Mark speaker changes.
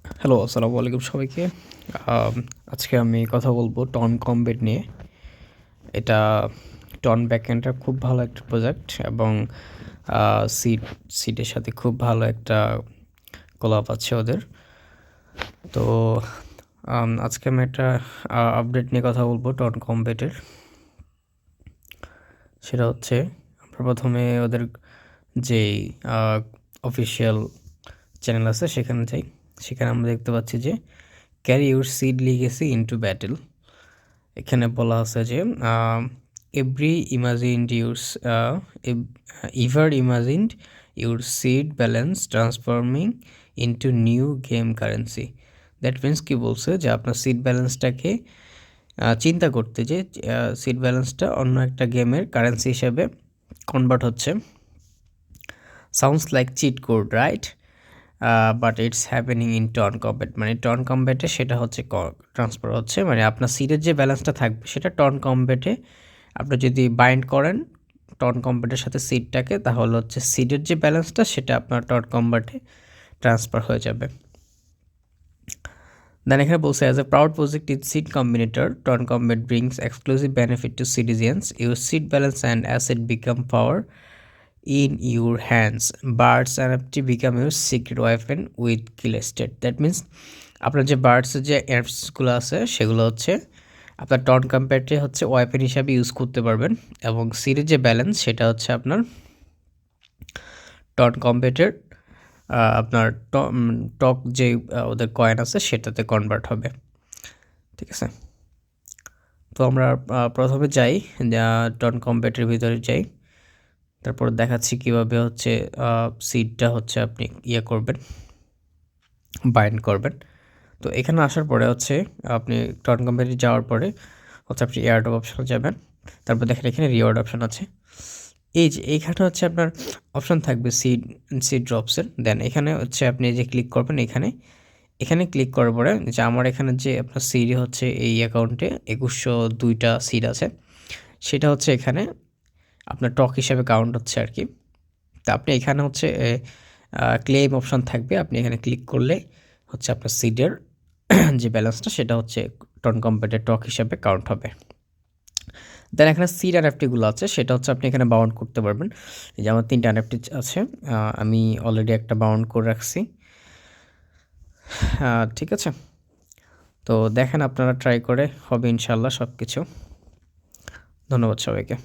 Speaker 1: Hello, আসসালামু আলাইকুম সবাইকে। আম আজকে আমি কথা বলবো টন কমবেট নিয়ে। এটা টন ব্যাকএন্ডের খুব ভালো একটা প্রজেক্ট এবং আ সিড সিডের সাথে খুব ভালো একটা কোলাব আছে ওদের। তো আজকে আমি একটা আপডেট নিয়ে কথা বলবো টন কমবেটের। সেটা হচ্ছে আমরা প্রথমে ওদের যেই আ অফিসিয়াল চ্যানেল আছে সেখানে যাই। সেখানে আমরা দেখতে পাচ্ছি যে carry your seed legacy into battle. এখানে বলা আছে যে every imagined your ever imagined your seed balance transforming into new game currency. That means কি বলছে যে আপনার সিড ব্যালেন্সটাকে চিন্তা করতে যে সিড ব্যালেন্সটা অন্য একটা গেমের কারেন্সি হিসেবে কনভার্ট হচ্ছে। Sounds like cheat code, right? But it's happening in Ton Combat, মানে টন কম্ব্যাটে সেটা হচ্ছে ট্রান্সফার হচ্ছে, মানে আপনার সিডের যে ব্যালেন্সটা থাকবে সেটা টন কম্ব্যাটে আপনি যদি বাইন্ড করেন টন কম্ব্যাটের সাথে সিডটাকে, তাহলে হচ্ছে সিডের যে ব্যালেন্সটা সেটা আপনার টন কম্ব্যাটে ট্রান্সফার হয়ে যাবে। দেন এখানে বলছে as a proud project in seed combinator ton combat brings exclusive benefit to citizens, your seed balance and asset become power in your hands. Birds NFT become your secret weapon with kill state. That means আপনার যে বার্ডসের যে অ্যাপসগুলো আছে সেগুলো হচ্ছে আপনার ton কম্প্যাটে হচ্ছে weapon হিসাবে use করতে পারবেন, এবং সিরিজ যে ব্যালেন্স সেটা হচ্ছে আপনার টন কম্প্যাটের আপনার টক যে ওদের কয়েন আছে সেটাতে কনভার্ট হবে। ঠিক আছে, তো আমরা প্রথমে যাই টন কম্প্যাটের ভিতরে যাই, তারপর দেখাচ্ছি কিভাবে হচ্ছে সিডটা হচ্ছে আপনি করবেন, বাইন্ড করবেন। তো এখানে আসার পরে হচ্ছে আপনি টন কোম্পানি যাওয়ার পরে হচ্ছে আপনি এয়ারড্রপ অপশানে যাবেন। তারপর দেখেন এখানে রিওয়ার্ড অপশান আছে। এই যে এইখানে হচ্ছে আপনার অপশান থাকবে সিড ড্রপসের। দেন এখানে হচ্ছে আপনি যে ক্লিক করবেন এখানে ক্লিক করার পরে যে আমার এখানে যে আপনার সিড হচ্ছে এই অ্যাকাউন্টে 2102টা সিড আছে, সেটা হচ্ছে এখানে আপনার টক হিসাবে কাউন্ট হচ্ছে আর কি। তো আপনি এখানে হচ্ছে ক্লেম অপশান থাকবে, আপনি এখানে ক্লিক করলে হচ্ছে আপনার সিডের যে ব্যালেন্সটা সেটা হচ্ছে টন কম্প্যাটের টক হিসাবে কাউন্ট হবে। দেন এখানে সিড এনএফটিগুলো আছে, সেটা হচ্ছে আপনি এখানে বাউন্ড করতে পারবেন। এই যে আমার 3টা এনএফটি আছে, আমি অলরেডি একটা বাউন্ড করে রাখছি। ঠিক আছে, তো দেখেন আপনারা ট্রাই করে হবে ইনশাল্লাহ সব কিছু। ধন্যবাদ সবাইকে।